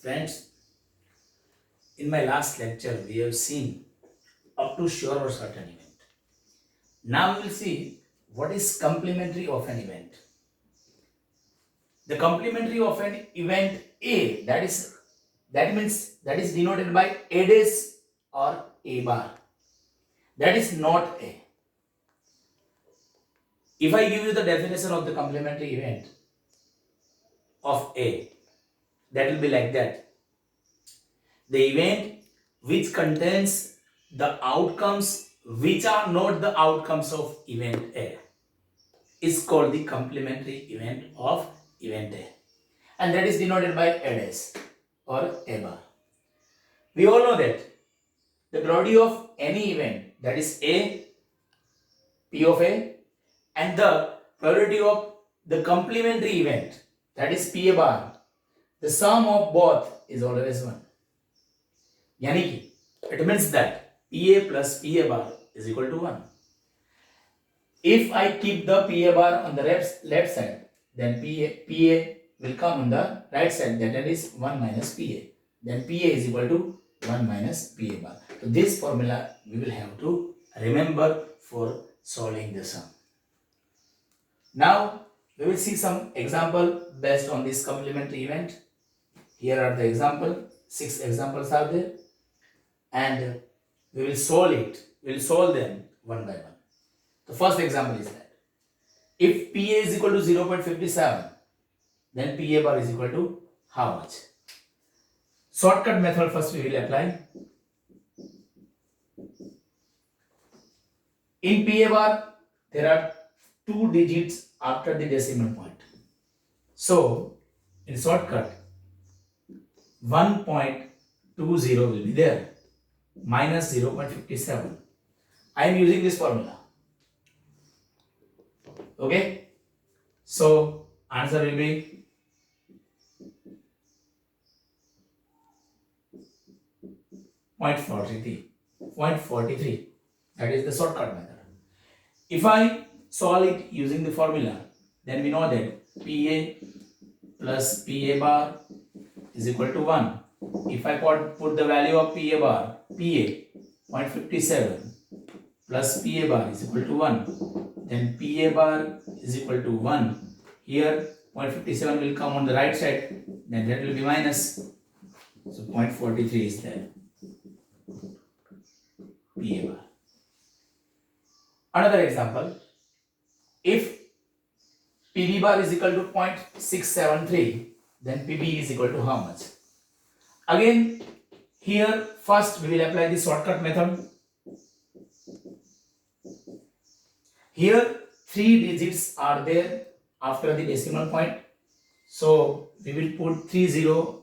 Friends, in my last lecture, we have seen up to sure or certain event. Now we will see what is complementary of an event. The complementary of an event A, that is denoted by A dash or A bar. That is not A. If I give you the definition of the complementary event of A, that will be like that. The event which contains the outcomes which are not the outcomes of event A is called the complementary event of event A, and that is denoted by A dash or A bar. We all know that the probability of any event, that is A, P of A, and the probability of the complementary event, that is P A bar, the sum of both is always 1. यानी कि it means that PA plus PA bar is equal to 1. If I keep the PA bar on the left side, then PA will come on the right side, that is 1 minus PA. Then PA is equal to 1 minus PA bar. So this formula we will have to remember for solving the sum. Now we will see some example based on this complementary event. Here are the example. 6 examples are there, and we will solve it. We will solve them one by one. The first example is that if PA is equal to 0.57, then PA bar is equal to how much? Shortcut method first we will apply. In PA bar, there are 2 digits after the decimal point. So, in shortcut, 1.20 will be there, minus 0.57. I am using this formula. Okay? So, answer will be 0.43. That is the shortcut method. If I solve it using the formula, then we know that PA plus PA bar is equal to 1. If I put the value of PA bar, PA 0.57 plus PA bar is equal to 1, then PA bar is equal to 1. Here 0.57 will come on the right side, then that will be minus. So 0.43 is there. PA bar. Another example, if PB bar is equal to 0.673, then PB is equal to how much? Again, here first we will apply the shortcut method. Here 3 digits are there after the decimal point. So we will put 30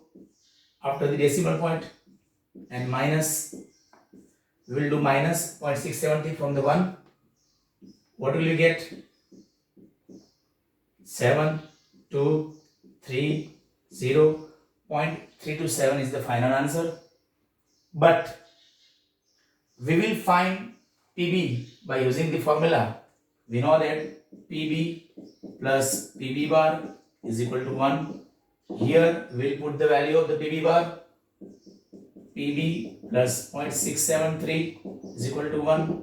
after the decimal point, and minus, we will do minus 0.670 from the 1. What will you get? 7, 2, 3, 0. 0.327 is the final answer. But we will find PB by using the formula. We know that PB plus PB bar is equal to 1. Here we will put the value of the PB bar. PB plus 0.673 is equal to 1.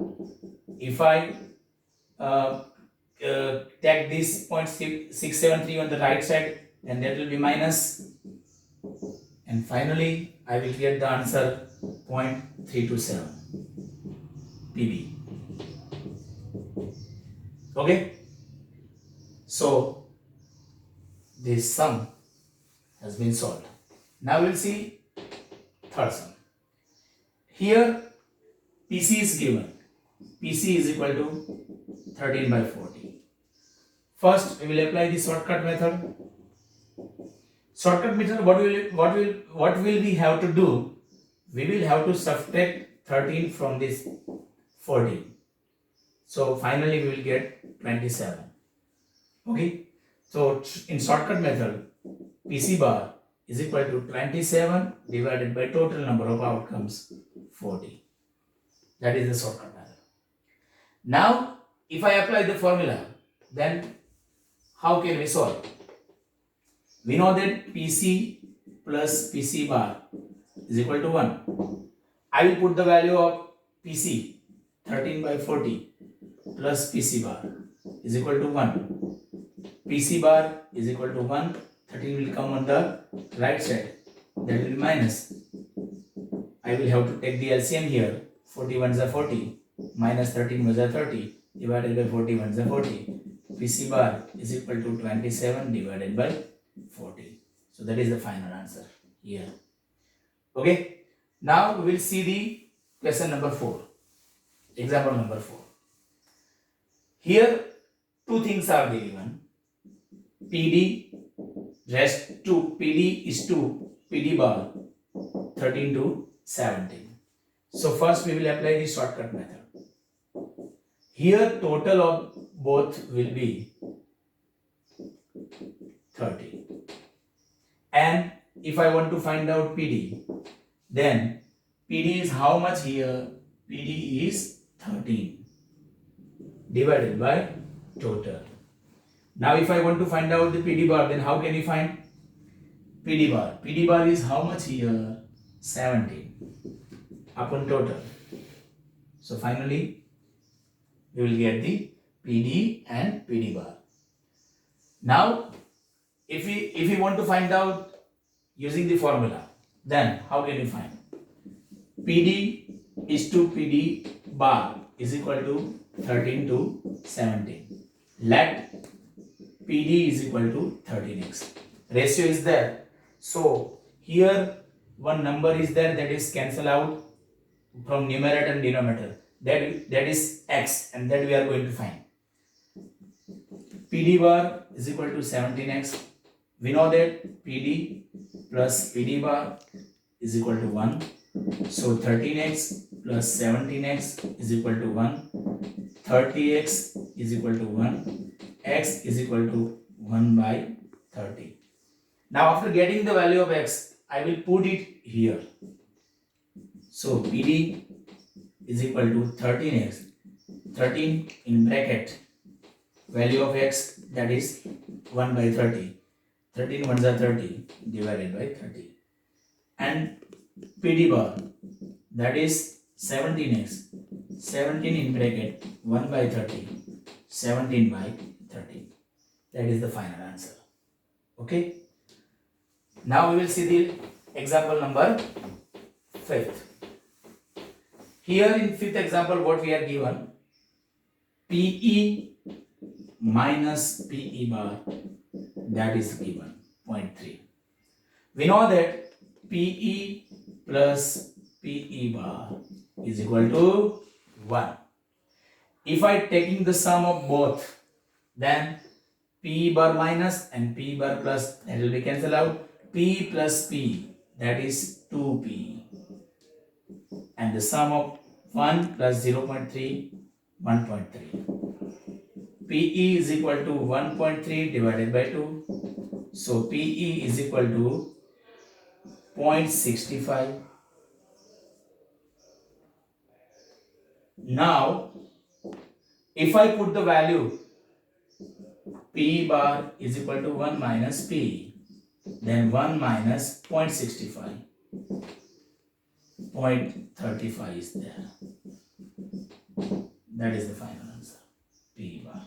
If I take this 0.673 on the right side, then that will be minus. And finally, I will get the answer 0.327 PB. Okay? So, this sum has been solved. Now we will see third sum. Here, PC is given. PC is equal to 13 by 40. First, we will apply the shortcut method. Shortcut method, what will we have to do? We will have to subtract 13 from this 14. So finally we will get 27. Okay. So in shortcut method, PC bar is equal to 27 divided by total number of outcomes 40. That is the shortcut method. Now, if I apply the formula, then how can we solve? We know that PC plus PC bar is equal to 1. I will put the value of PC 13 by 40 plus PC bar is equal to 1. PC bar is equal to 1. 13 will come on the right side. That will be minus. I will have to take the LCM here. 40 ones are 40. Minus 13 ones are 30. Divided by 40 ones are 40. PC bar is equal to 27 divided by 40. So that is the final answer here. Okay. Now we will see the question number 4. Example number 4. Here two things are given. PD rest to PD is to PD bar 13 to 17. So first we will apply the shortcut method. Here total of both will be 30. And if I want to find out PD, then PD is how much here? PD is 13 divided by total. Now if I want to find out the PD bar, then how can you find PD bar? PD bar is how much here? 17 upon total. So finally we will get the PD and PD bar. Now if we want to find out using the formula, then how can you find? PD is to PD bar is equal to 13 to 17. Let PD is equal to 13x. Ratio is there. So here one number is there that is cancel out from numerator and denominator. That is x, and that we are going to find. PD bar is equal to 17x. We know that PD plus PD bar is equal to 1. So 13x plus 17x is equal to 1. 30x is equal to 1. X is equal to 1 by 30. Now after getting the value of x, I will put it here. So PD is equal to 13x. 13 in bracket. Value of x, that is 1 by 30. 13 ones are 30 divided by 30. And PD bar, that is 17x. 17 in bracket 1 by 30. 17 by 30. That is the final answer. Okay. Now we will see the example number 5th. Here in 5th example, what we are given? PE minus PE bar, that is given 0.3. We know that PE plus PE bar is equal to 1. If I taking the sum of both, then P bar minus and P bar plus, that will be cancelled out. P plus P, that is 2P. And the sum of 1 plus 0.3, 1.3. PE is equal to 1.3 divided by 2. So PE is equal to 0.65. Now, if I put the value P bar is equal to 1 minus P, then 1 minus 0.65. 0.35 is there. That is the final answer. P bar.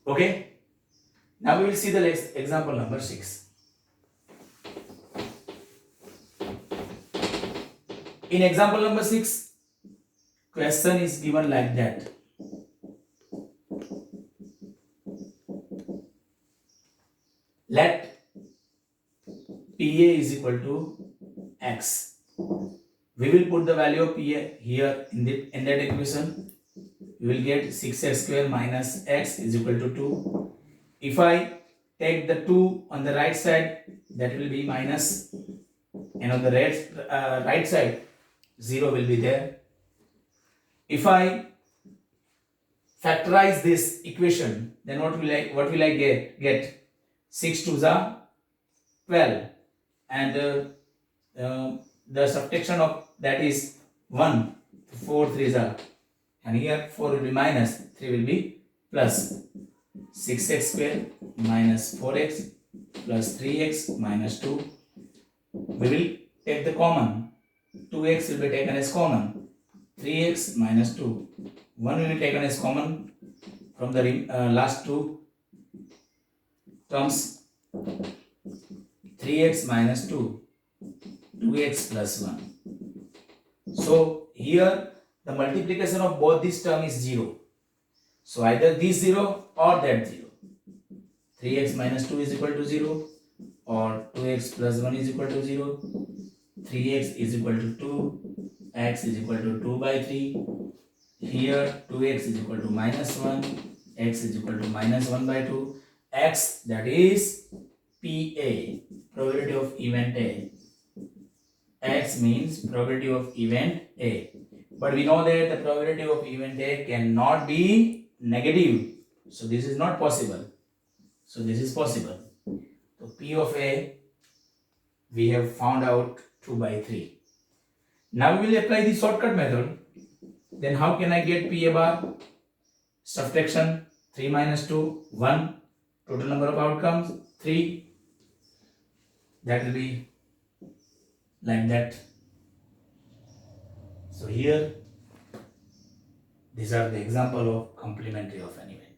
Okay. Now we will see the next example number 6. In example number 6, question is given like that. Let PA is equal to x. We will put the value of PA here in that equation. We will get 6x square minus x is equal to 2. If I take the 2 on the right side, that will be minus, and on the right side 0 will be there. If I factorize this equation, then what will I get? 6 2s are 12, and the subtraction of that is 1. 4 3s are, and here 4 will be minus, 3 will be plus. 6x square minus 4x plus 3x minus 2. We will take the common. 2x will be taken as common. 3x minus 2. 1 will be taken as common from the last two terms. 3x minus 2. 2x plus 1. So here the multiplication of both these terms is 0. So either this 0 or that 0. 3x minus 2 is equal to 0 or 2x plus 1 is equal to 0. 3x is equal to 2. X is equal to 2 by 3. Here 2x is equal to minus 1. X is equal to minus 1 by 2. X, that is PA, probability of event A. X means probability of event A. But we know that the probability of event A cannot be negative. So this is not possible. So this is possible. So P of A, we have found out 2 by 3. Now we will apply the shortcut method. Then how can I get PA bar? Subtraction, 3 minus 2, 1. Total number of outcomes, 3. That will be like that. So here, these are the example of complementary of an event.